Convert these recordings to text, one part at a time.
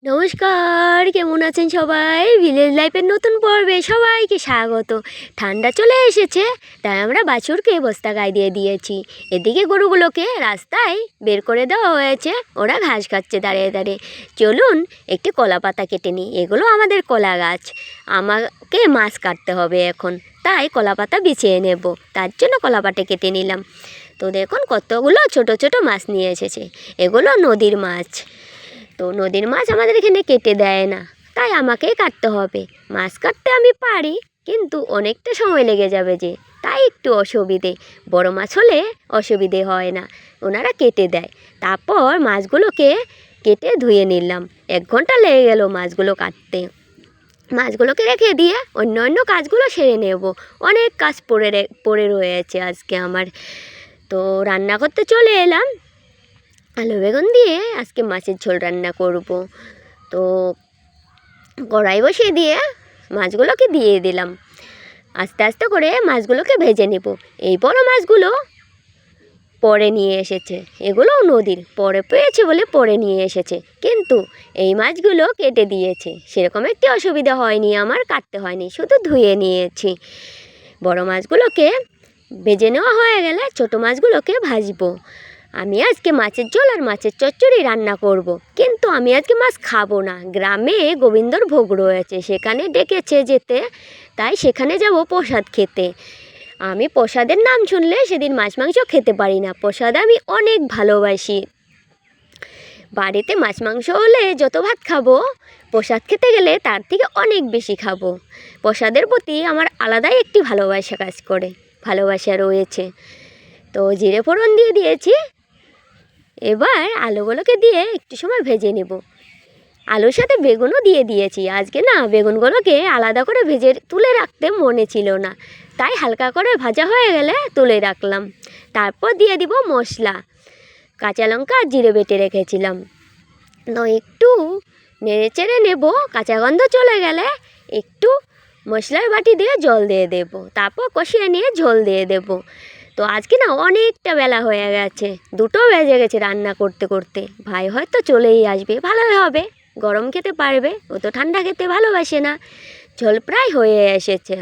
নমস্কার, কেমন আছেন সবাই? ভিলেজ লাইফের নতুন পর্বে সবাইকে স্বাগত। ঠান্ডা চলে এসেছে, তাই আমরা বাছুরকে বস্তা গায়ে দিয়ে দিয়েছি। এদিকে গরুগুলোকে রাস্তায় বের করে দেওয়া হয়েছে, ওরা ঘাস খাচ্ছে দাঁড়িয়ে দাঁড়িয়ে। চলুন একটি কলা পাতা কেটে নিই, এগুলো আমাদের কলা গাছ। আমাকে মাছ কাটতে হবে এখন, তাই কলা পাতা বিছিয়ে নেব, তার জন্য কলা পাতা কেটে নিলাম। তো দেখুন কতগুলো ছোট ছোট মাছ নিয়ে এসেছে, এগুলো নদীর মাছ। তো নদীর মাছ আমাদের এখানে কেটে দেয় না, তাই আমাকেই কাটতে হবে। মাছ কাটতে আমি পারি, কিন্তু অনেকটা সময় লেগে যাবে যে, তাই একটু অসুবিধে। বড় মাছ হলে অসুবিধে হয় না, ওনারা কেটে দেয়। তারপর মাছগুলোকে কেটে ধুয়ে নিলাম। 1 ঘন্টা লেগে গেল মাছগুলো কাটতে। মাছগুলোকে রেখে দিয়ে অন্য কাজগুলো সেরে নেব। অনেক কাজ পড়ে রয়েছে আজকে আমার। তো রান্না করতে চলে এলাম। আলু বেগুন দিয়ে আজকে মাছের ঝোল রান্না করব। তো কড়াই বসিয়ে দিয়ে মাছগুলোকে দিয়ে দিলাম। আস্তে আস্তে করে মাছগুলোকে ভেজে নেব। এই বড় মাছগুলো পরে নিয়ে এসেছে, এগুলোও নদীর, পরে পেয়েছে বলে পরে নিয়ে এসেছে, কিন্তু এই মাছগুলো কেটে দিয়েছে। সেরকম একটি অসুবিধা হয়নি, আমার কাটতে হয়নি, শুধু ধুয়ে নিয়েছি। বড় মাছগুলোকে ভেজে নেওয়া হয়ে গেলে ছোট মাছগুলোকে ভাজবো। আমি আজকে মাছের ঝোল আর মাছের চচ্চড়ি রান্না করব, কিন্তু আমি আজকে মাছ খাবো না। গ্রামে গোবিন্দর ভোগ রয়েছে, সেখানে ডেকেছে যেতে, তাই সেখানে যাব প্রসাদ খেতে। আমি প্রসাদের নাম শুনলে সেদিন মাছ মাংস খেতে পারি না। প্রসাদ আমি অনেক ভালোবাসি। বাড়িতে মাছ মাংস হলে যত ভাত খাবো, প্রসাদ খেতে গেলে তার থেকে অনেক বেশি খাবো। প্রসাদের প্রতি আমার আলাদাই একটি ভালোবাসা কাজ করে, ভালোবাসা রয়েছে। তো জিরে ফোড়ন দিয়ে দিয়েছি। এবার আলুগুলোকে দিয়ে একটু সময় ভেজে নেব। আলুর সাথে বেগুনও দিয়ে দিয়েছি। আজকে না বেগুনগুলোকে আলাদা করে ভেজে তুলে রাখতে মনে ছিল না, তাই হালকা করে ভাজা হয়ে গেলে তুলে রাখলাম। তারপর দিয়ে দিব মশলা, কাঁচা লঙ্কা আর জিরে বেটে রেখেছিলাম। তো একটু নেড়ে চেড়ে নেব, কাঁচা গন্ধ চলে গেলে একটু মশলার বাটি দিয়ে জল দিয়ে দেব, তারপর কষিয়ে নিয়ে ঝোল দিয়ে দেব। তো আজকে না অনেকটা বেলা হয়ে গেছে, 2টো বেজে গেছে রান্না করতে করতে। ভাই হয়তো চলেই আসবে, ভালোই হবে, গরম খেতে পারবে, ও তো ঠান্ডা খেতে ভালোবাসে না। ঝোল প্রায় হয়ে এসেছে,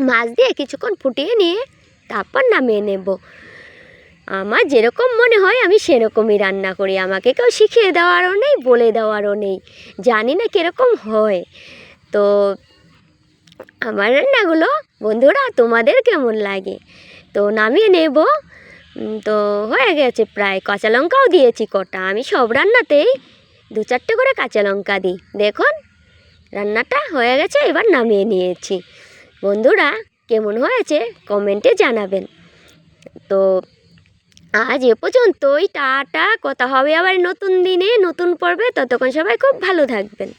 মাছ দিয়ে কিছুক্ষণ ফুটিয়ে নিয়ে তারপর নামিয়ে নেব। আমার যেরকম মনে হয় আমি সেরকমই রান্না করি, আমাকে কেউ শিখিয়ে দেওয়ারও নেই, বলে দেওয়ারও নেই, জানি না কীরকম হয়। তো আমার রান্নাগুলো বন্ধুরা তোমাদের কেমন লাগে? তো নামিয়ে নেব। তো হয়ে গেছে প্রায়, কাঁচা লঙ্কাও দিয়েছি কটা। আমি সব রান্নাতেই 2-4টে করে কাঁচা লঙ্কা দিই। দেখুন রান্নাটা হয়ে গেছে, এবার নামিয়ে নিয়েছি। বন্ধুরা কেমন হয়েছে কমেন্টে জানাবেন। তো আজ এ পর্যন্তই, টাটা। কথা হবে আবার নতুন দিনে নতুন পর্বে, ততক্ষণ সবাই খুব ভালো থাকবেন।